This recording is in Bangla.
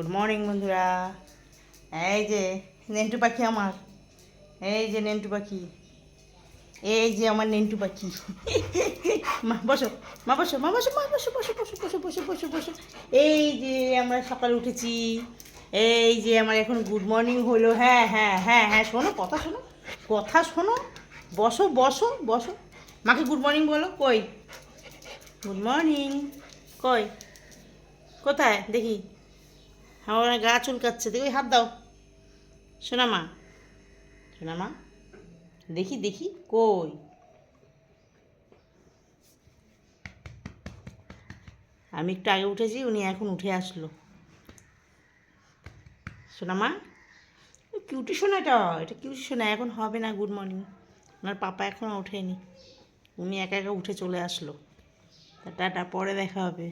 গুড মর্নিং বন্ধুরা। এই যে নেন্টু পাখি আমার, এই যে নেন্টু পাখি, এই যে আমার নেন্টু পাখি। মা বসো, মা বসো, মা বসো, মা বসো, বসো বসো বসো বসো বসো বসো। এই যে আমরা সকালে উঠেছি, এই যে আমার এখন গুড মর্নিং হলো। হ্যাঁ হ্যাঁ হ্যাঁ হ্যাঁ, শোনো কথা, শোনো কথা, শোনো। বসো বসো বসো, মাকে গুড মর্নিং বলো। কই গুড মর্নিং, কই, কোথায় দেখি? আমার গা চুলকাচ্ছে, দেখি হাত দাও। শোনা মা, শোনা মা, দেখি দেখি কই। আমি একটু আগে উঠেছি, উনি এখন উঠে আসলো। শোনা মা, কিউটি শোনাটা, এটা কিউটি শোনা, এখন হবে না গুড মর্নিং। ওনার পাপা এখনও ওঠেনি, উনি একা একা উঠে চলে আসলো। টাটা, পরে দেখা হবে।